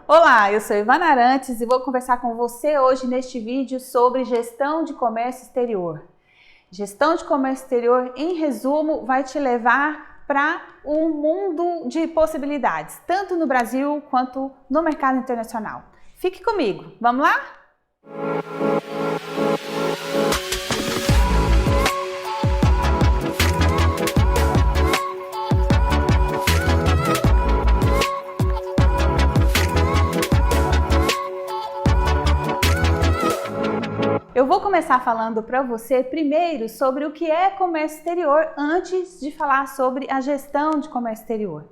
Olá, eu sou Ivana Arantes e vou conversar com você hoje neste vídeo sobre gestão de comércio exterior. Gestão de comércio exterior, em resumo, vai te levar para um mundo de possibilidades, tanto no Brasil quanto no mercado internacional. Fique comigo, vamos lá? Eu vou começar falando para você primeiro sobre o que é comércio exterior antes de falar sobre a gestão de comércio exterior.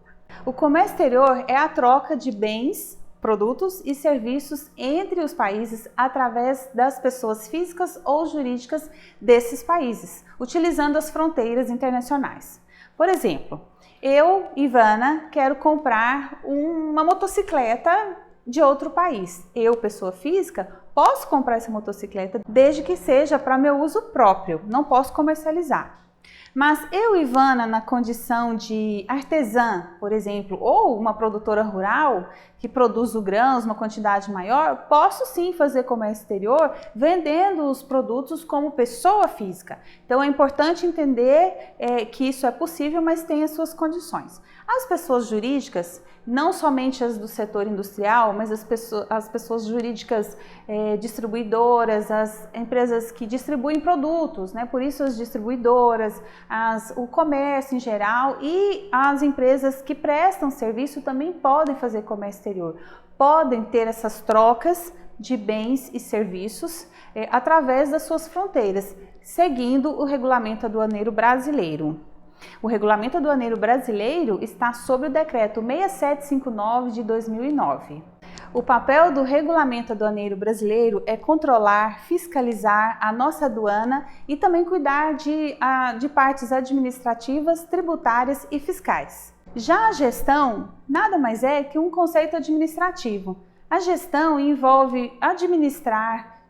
O comércio exterior é a troca de bens, produtos e serviços entre os países através das pessoas físicas ou jurídicas desses países, utilizando as fronteiras internacionais. Por exemplo, eu, Ivana, quero comprar uma motocicleta de outro país. Eu, pessoa física, posso comprar essa motocicleta desde que seja para meu uso próprio, não posso comercializar. Mas eu, Ivana, na condição de artesã, por exemplo, ou uma produtora rural que produz grãos uma quantidade maior, posso sim fazer comércio exterior vendendo os produtos como pessoa física. Então é importante entender que isso é possível, mas tem as suas condições. As pessoas jurídicas, não somente as do setor industrial, mas as pessoas jurídicas distribuidoras, as empresas que distribuem produtos, né? Por isso as distribuidoras, o comércio em geral e as empresas que prestam serviço também podem fazer comércio exterior, podem ter essas trocas de bens e serviços através das suas fronteiras, seguindo o regulamento aduaneiro brasileiro. O Regulamento Aduaneiro Brasileiro está sob o Decreto 6759 de 2009. O papel do Regulamento Aduaneiro Brasileiro é controlar, fiscalizar a nossa aduana e também cuidar de partes administrativas, tributárias e fiscais. Já a gestão nada mais é que um conceito administrativo. A gestão envolve administrar,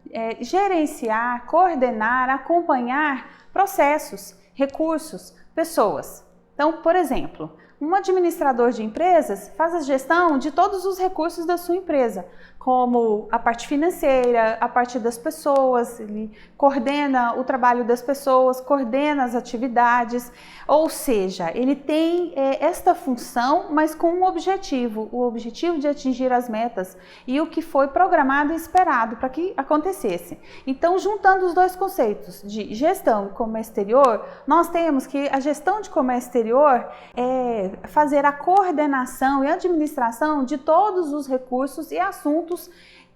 gerenciar, coordenar, acompanhar processos, recursos, pessoas. Então, por exemplo, um administrador de empresas faz a gestão de todos os recursos da sua empresa, como a parte financeira, a parte das pessoas, ele coordena o trabalho das pessoas, coordena as atividades, ou seja, ele tem esta função, mas com um objetivo, o objetivo de atingir as metas e o que foi programado e esperado para que acontecesse. Então, juntando os dois conceitos de gestão e comércio exterior, nós temos que a gestão de comércio exterior é fazer a coordenação e administração de todos os recursos e assuntos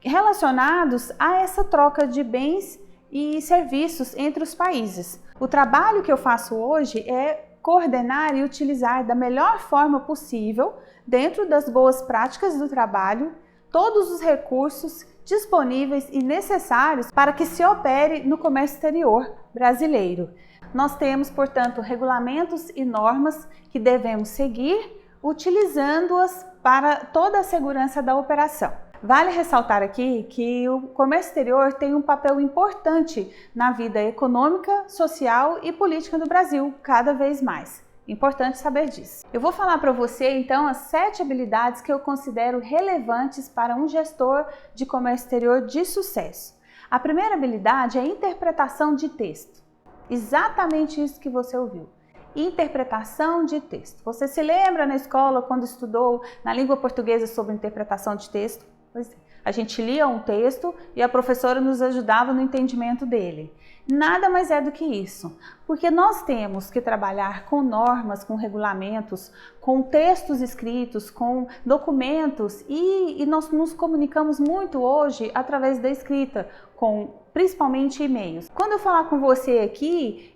relacionados a essa troca de bens e serviços entre os países. O trabalho que eu faço hoje é coordenar e utilizar da melhor forma possível, dentro das boas práticas do trabalho, todos os recursos disponíveis e necessários para que se opere no comércio exterior brasileiro. Nós temos, portanto, regulamentos e normas que devemos seguir, utilizando-as para toda a segurança da operação. Vale ressaltar aqui que o comércio exterior tem um papel importante na vida econômica, social e política do Brasil, cada vez mais. Importante saber disso. Eu vou falar para você, então, as 7 habilidades que eu considero relevantes para um gestor de comércio exterior de sucesso. A primeira habilidade é a interpretação de texto. Exatamente isso que você ouviu. Interpretação de texto. Você se lembra na escola quando estudou na língua portuguesa sobre interpretação de texto? Pois é. A gente lia um texto e a professora nos ajudava no entendimento dele. Nada mais é do que isso, porque nós temos que trabalhar com normas, com regulamentos, com textos escritos, com documentos e nós nos comunicamos muito hoje através da escrita, com principalmente e-mails. Quando eu falar com você aqui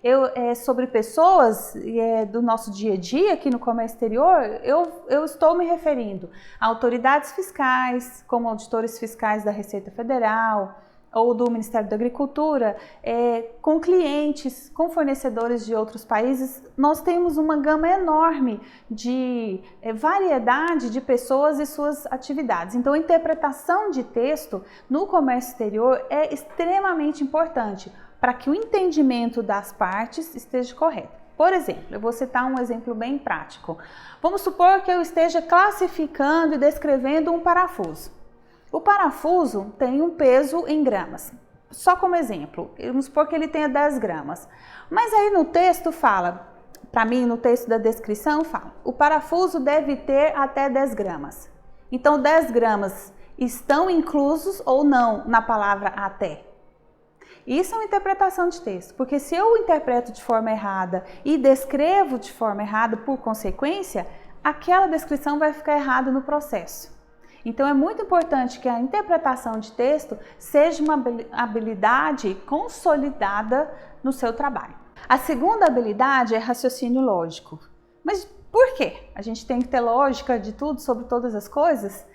sobre pessoas do nosso dia a dia aqui no comércio exterior, eu estou me referindo a autoridades fiscais, como auditores fiscais da Receita Federal, ou do Ministério da Agricultura, com clientes, com fornecedores de outros países, nós temos uma gama enorme de variedade de pessoas e suas atividades. Então, a interpretação de texto no comércio exterior é extremamente importante para que o entendimento das partes esteja correto. Por exemplo, eu vou citar um exemplo bem prático. Vamos supor que eu esteja classificando e descrevendo um parafuso. O parafuso tem um peso em gramas. Só como exemplo, vamos supor que ele tenha 10 gramas. Mas aí no texto fala, para mim no texto da descrição fala, o parafuso deve ter até 10 gramas. Então 10 gramas estão inclusos ou não na palavra até? Isso é uma interpretação de texto, porque se eu interpreto de forma errada e descrevo de forma errada por consequência, aquela descrição vai ficar errada no processo. Então é muito importante que a interpretação de texto seja uma habilidade consolidada no seu trabalho. A segunda habilidade é raciocínio lógico. Mas por quê? A gente tem que ter lógica de tudo, sobre todas as coisas?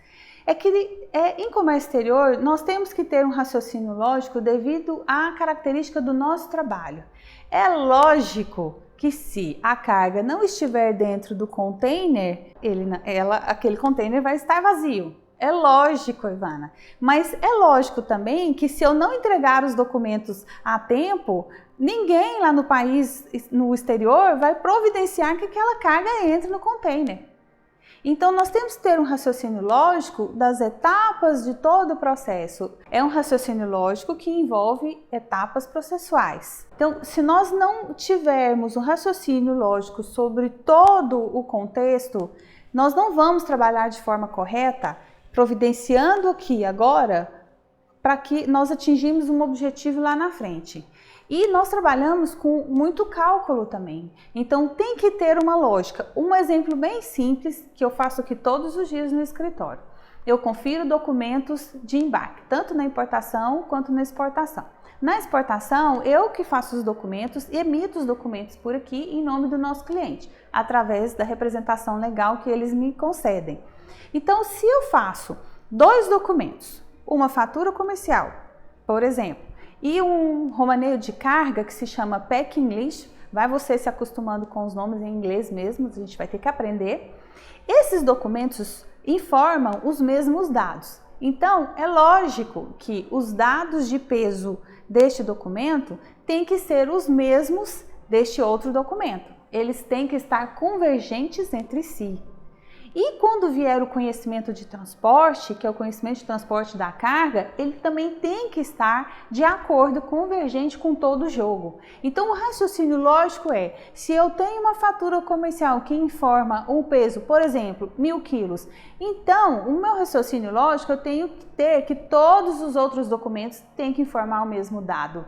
É que em comércio exterior nós temos que ter um raciocínio lógico devido à característica do nosso trabalho. É lógico que se a carga não estiver dentro do container, aquele container vai estar vazio. É lógico, Ivana. Mas é lógico também que se eu não entregar os documentos a tempo, ninguém lá no país, no exterior, vai providenciar que aquela carga entre no container. Então, nós temos que ter um raciocínio lógico das etapas de todo o processo. É um raciocínio lógico que envolve etapas processuais. Então, se nós não tivermos um raciocínio lógico sobre todo o contexto, nós não vamos trabalhar de forma correta, providenciando aqui agora, para que nós atingimos um objetivo lá na frente. E nós trabalhamos com muito cálculo também, então tem que ter uma lógica. Um exemplo bem simples que eu faço aqui todos os dias no escritório. Eu confiro documentos de embarque, tanto na importação quanto na exportação. Na exportação, eu que faço os documentos e emito os documentos por aqui em nome do nosso cliente, através da representação legal que eles me concedem. Então, se eu faço 2 documentos, uma fatura comercial, por exemplo, e um romaneio de carga que se chama Packing List, vai você se acostumando com os nomes em inglês mesmo, a gente vai ter que aprender. Esses documentos informam os mesmos dados. Então, é lógico que os dados de peso deste documento têm que ser os mesmos deste outro documento. Eles têm que estar convergentes entre si. E quando vier o conhecimento de transporte, que é o conhecimento de transporte da carga, ele também tem que estar de acordo, convergente com todo o jogo. Então o raciocínio lógico é, se eu tenho uma fatura comercial que informa um peso, por exemplo, 1000 quilos, então o meu raciocínio lógico eu tenho que ter que todos os outros documentos têm que informar o mesmo dado.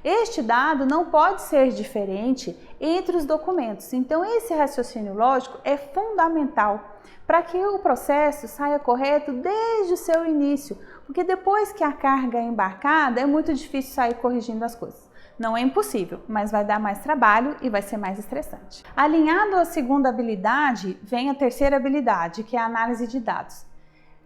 Este dado não pode ser diferente entre os documentos, então esse raciocínio lógico é fundamental para que o processo saia correto desde o seu início, porque depois que a carga é embarcada é muito difícil sair corrigindo as coisas. Não é impossível, mas vai dar mais trabalho e vai ser mais estressante. Alinhado à segunda habilidade, vem a terceira habilidade, que é a análise de dados.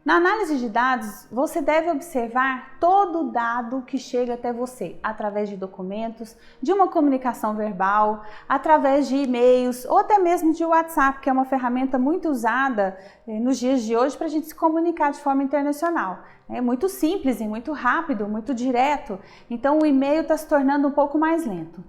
Na análise de dados, você deve observar todo o dado que chega até você, através de documentos, de uma comunicação verbal, através de e-mails ou até mesmo de WhatsApp, que é uma ferramenta muito usada nos dias de hoje para a gente se comunicar de forma internacional. É muito simples e muito rápido, muito direto, então o e-mail está se tornando um pouco mais lento.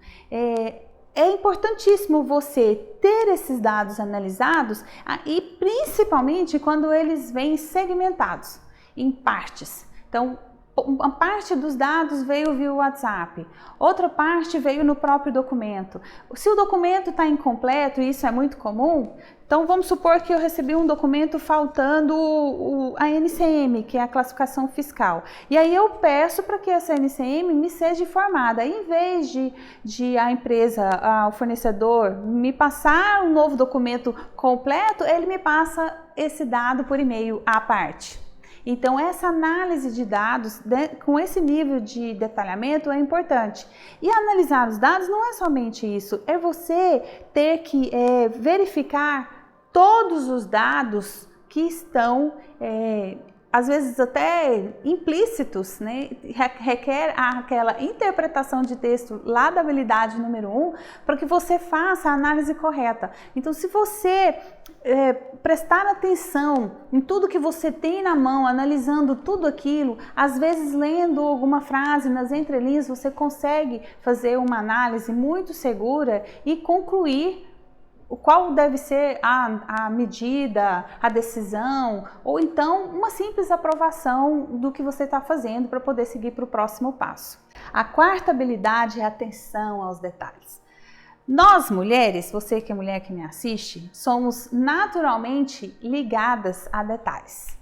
É importantíssimo você ter esses dados analisados e principalmente quando eles vêm segmentados em partes. Então, uma parte dos dados veio via WhatsApp, outra parte veio no próprio documento. Se o documento está incompleto, e isso é muito comum, então vamos supor que eu recebi um documento faltando a NCM, que é a classificação fiscal. E aí eu peço para que essa NCM me seja informada. Em vez de a empresa, o fornecedor, me passar um novo documento completo, ele me passa esse dado por e-mail à parte. Então, essa análise de dados, com esse nível de detalhamento, é importante. E analisar os dados não é somente isso, é você ter que verificar todos os dados que estão, às vezes até implícitos, né? Requer aquela interpretação de texto lá da habilidade número 1 para que você faça a análise correta. Então, se você prestar atenção em tudo que você tem na mão, analisando tudo aquilo, às vezes lendo alguma frase nas entrelinhas, você consegue fazer uma análise muito segura e concluir qual deve ser a medida, a decisão, ou então uma simples aprovação do que você está fazendo para poder seguir para o próximo passo. A quarta habilidade é a atenção aos detalhes. Nós mulheres, você que é mulher que me assiste, somos naturalmente ligadas a detalhes.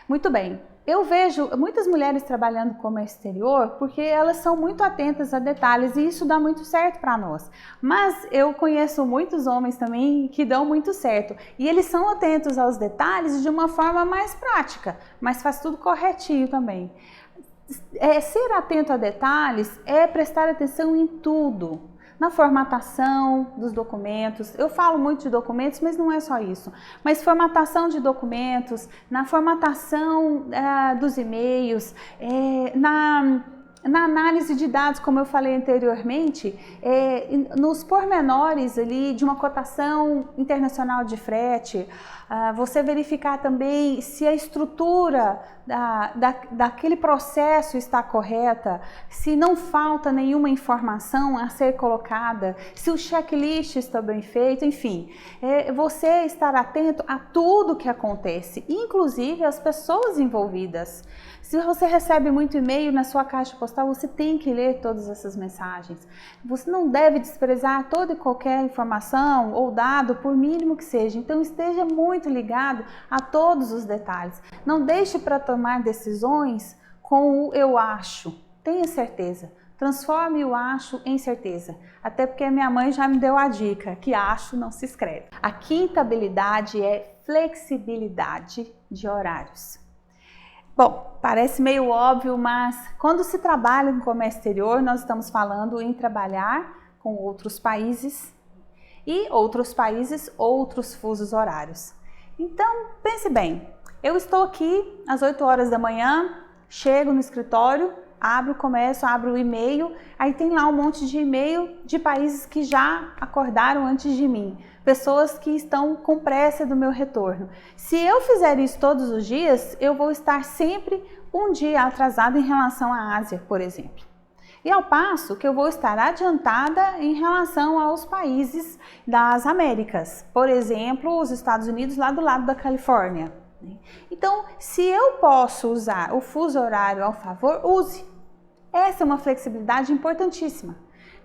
Muito bem, eu vejo muitas mulheres trabalhando no comércio exterior porque elas são muito atentas a detalhes e isso dá muito certo para nós. Mas eu conheço muitos homens também que dão muito certo e eles são atentos aos detalhes de uma forma mais prática, mas faz tudo corretinho também. Ser atento a detalhes é prestar atenção em tudo. Na formatação dos documentos, eu falo muito de documentos, mas não é só isso, mas formatação de documentos, na formatação dos e-mails, na análise de dados, como eu falei anteriormente, nos pormenores ali de uma cotação internacional de frete, você verificar também se a estrutura daquele processo está correta, se não falta nenhuma informação a ser colocada, se o checklist está bem feito, enfim, você estar atento a tudo que acontece, inclusive as pessoas envolvidas. Se você recebe muito e-mail na sua caixa postal, você tem que ler todas essas mensagens. Você não deve desprezar toda e qualquer informação ou dado, por mínimo que seja. Então esteja muito ligado a todos os detalhes. Não deixe para tomar decisões com o eu acho. Tenha certeza. Transforme o acho em certeza. Até porque minha mãe já me deu a dica que acho não se escreve. A quinta habilidade é flexibilidade de horários. Bom, parece meio óbvio, mas quando se trabalha no comércio exterior, nós estamos falando em trabalhar com outros países e outros países, outros fusos horários. Então, pense bem, eu estou aqui às 8 horas da manhã, chego no escritório, abro o e-mail, aí tem lá um monte de e-mail de países que já acordaram antes de mim, pessoas que estão com pressa do meu retorno. Se eu fizer isso todos os dias, eu vou estar sempre um dia atrasado em relação à Ásia, por exemplo. E ao passo que eu vou estar adiantada em relação aos países das Américas, por exemplo, os Estados Unidos lá do lado da Califórnia. Então, se eu posso usar o fuso horário ao favor, use. Essa é uma flexibilidade importantíssima.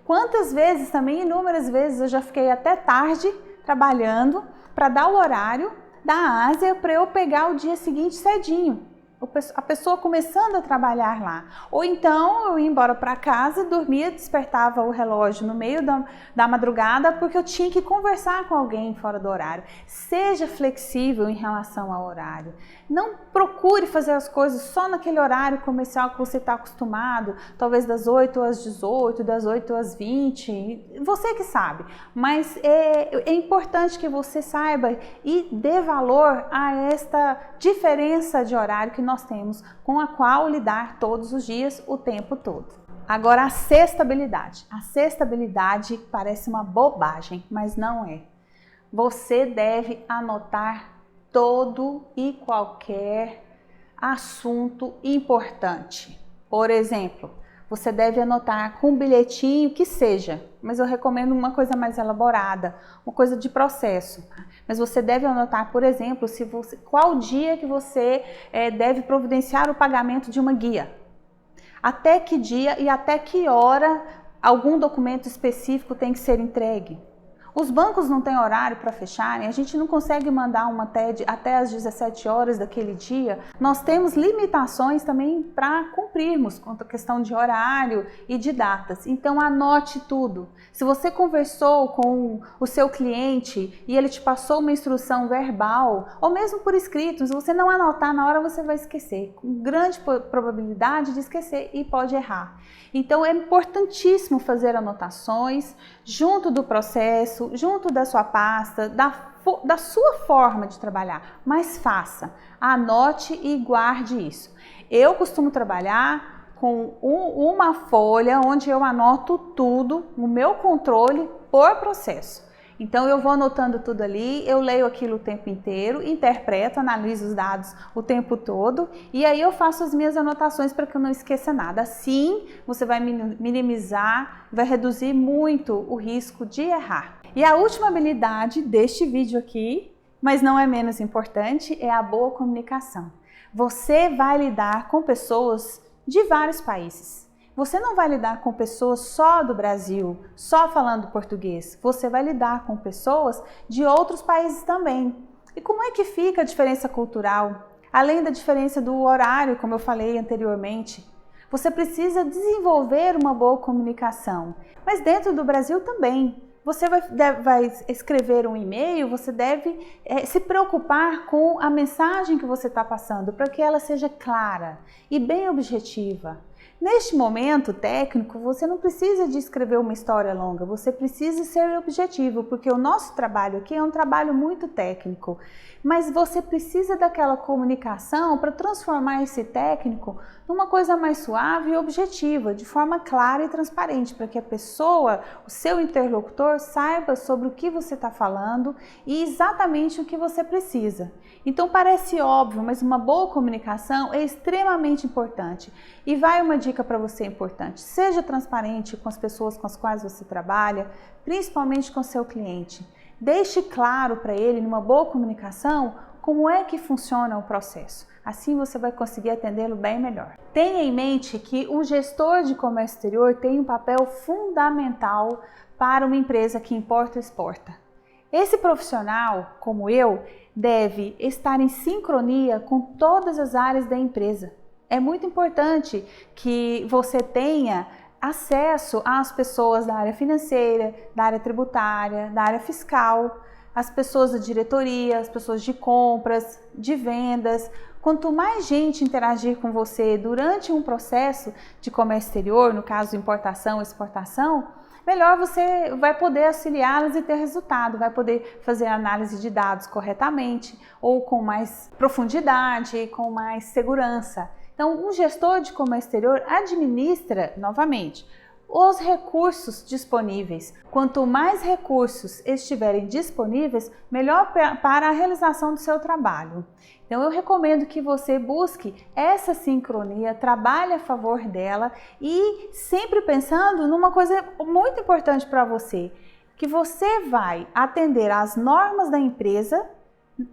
Quantas vezes, também inúmeras vezes, eu já fiquei até tarde trabalhando para dar o horário da Ásia para eu pegar o dia seguinte cedinho. A pessoa começando a trabalhar lá. Ou então eu ia embora para casa, dormia, despertava o relógio no meio da madrugada porque eu tinha que conversar com alguém fora do horário. Seja flexível em relação ao horário. Não procure fazer as coisas só naquele horário comercial que você está acostumado, talvez das 8 às 18, das 8 às 20, você que sabe. Mas é importante que você saiba e dê valor a esta diferença de horário que nós temos, com a qual lidar todos os dias, o tempo todo. Agora, a sexta habilidade. A sexta habilidade parece uma bobagem, mas não é. Você deve anotar todo e qualquer assunto importante. Por exemplo, você deve anotar com um bilhetinho que seja, mas eu recomendo uma coisa mais elaborada, uma coisa de processo. Mas você deve anotar, por exemplo, qual dia que você deve providenciar o pagamento de uma guia. Até que dia e até que hora algum documento específico tem que ser entregue. Os bancos não têm horário para fecharem, a gente não consegue mandar uma TED até às 17 horas daquele dia. Nós temos limitações também para cumprirmos quanto à questão de horário e de datas. Então anote tudo. Se você conversou com o seu cliente e ele te passou uma instrução verbal, ou mesmo por escrito, se você não anotar na hora você vai esquecer, com grande probabilidade de esquecer e pode errar. Então é importantíssimo fazer anotações junto do processo, junto da sua pasta, da sua forma de trabalhar, mas faça, anote e guarde isso. Eu costumo trabalhar com uma folha onde eu anoto tudo, o meu controle por processo. Então eu vou anotando tudo ali, eu leio aquilo o tempo inteiro, interpreto, analiso os dados o tempo todo e aí eu faço as minhas anotações para que eu não esqueça nada. Assim você vai minimizar, vai reduzir muito o risco de errar. E a última habilidade deste vídeo aqui, mas não é menos importante, é a boa comunicação. Você vai lidar com pessoas de vários países. Você não vai lidar com pessoas só do Brasil, só falando português. Você vai lidar com pessoas de outros países também. E como é que fica a diferença cultural? Além da diferença do horário, como eu falei anteriormente, você precisa desenvolver uma boa comunicação. Mas dentro do Brasil também. Você vai escrever um e-mail, você deve se preocupar com a mensagem que você está passando, para que ela seja clara e bem objetiva. Neste momento técnico, você não precisa de escrever uma história longa, você precisa ser objetivo, porque o nosso trabalho aqui é um trabalho muito técnico, mas você precisa daquela comunicação para transformar esse técnico numa coisa mais suave e objetiva, de forma clara e transparente, para que a pessoa, o seu interlocutor, saiba sobre o que você está falando e exatamente o que você precisa. Então parece óbvio, mas uma boa comunicação é extremamente importante. E vai uma dica para você importante: seja transparente com as pessoas com as quais você trabalha, principalmente com o seu cliente. Deixe claro para ele, numa boa comunicação, como é que funciona o processo. Assim você vai conseguir atendê-lo bem melhor. Tenha em mente que um gestor de comércio exterior tem um papel fundamental para uma empresa que importa e exporta. Esse profissional, como eu, deve estar em sincronia com todas as áreas da empresa. É muito importante que você tenha acesso às pessoas da área financeira, da área tributária, da área fiscal, as pessoas da diretoria, as pessoas de compras, de vendas. Quanto mais gente interagir com você durante um processo de comércio exterior, no caso importação e exportação, melhor você vai poder auxiliá-las e ter resultado, vai poder fazer a análise de dados corretamente ou com mais profundidade, com mais segurança. Então, um gestor de comércio exterior administra, novamente, os recursos disponíveis. Quanto mais recursos estiverem disponíveis, melhor para a realização do seu trabalho. Então eu recomendo que você busque essa sincronia, trabalhe a favor dela e sempre pensando numa coisa muito importante para você, que você vai atender às normas da empresa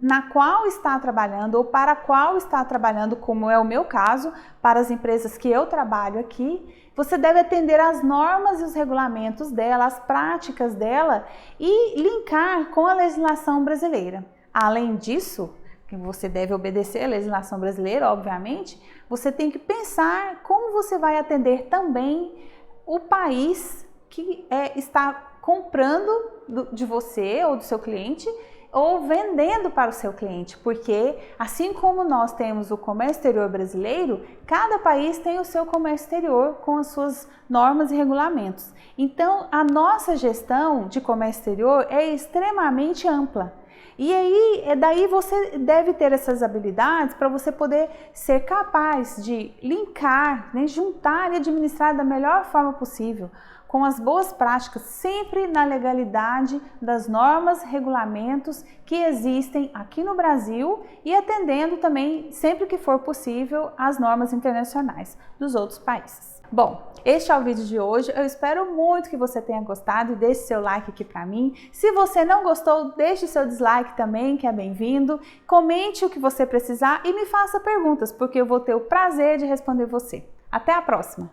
na qual está trabalhando ou para a qual está trabalhando, como é o meu caso, para as empresas que eu trabalho aqui. Você deve atender às normas e os regulamentos dela, as práticas dela e linkar com a legislação brasileira. Além disso, que você deve obedecer à legislação brasileira, obviamente, você tem que pensar como você vai atender também o país que está comprando de você ou do seu cliente ou vendendo para o seu cliente, porque assim como nós temos o comércio exterior brasileiro, cada país tem o seu comércio exterior com as suas normas e regulamentos. Então, a nossa gestão de comércio exterior é extremamente ampla. E aí, daí você deve ter essas habilidades para você poder ser capaz de linkar, né, juntar e administrar da melhor forma possível, com as boas práticas, sempre na legalidade das normas, regulamentos que existem aqui no Brasil e atendendo também, sempre que for possível, as normas internacionais dos outros países. Bom, este é o vídeo de hoje. Eu espero muito que você tenha gostado e deixe seu like aqui para mim. Se você não gostou, deixe seu dislike também, que é bem-vindo. Comente o que você precisar e me faça perguntas, porque eu vou ter o prazer de responder você. Até a próxima!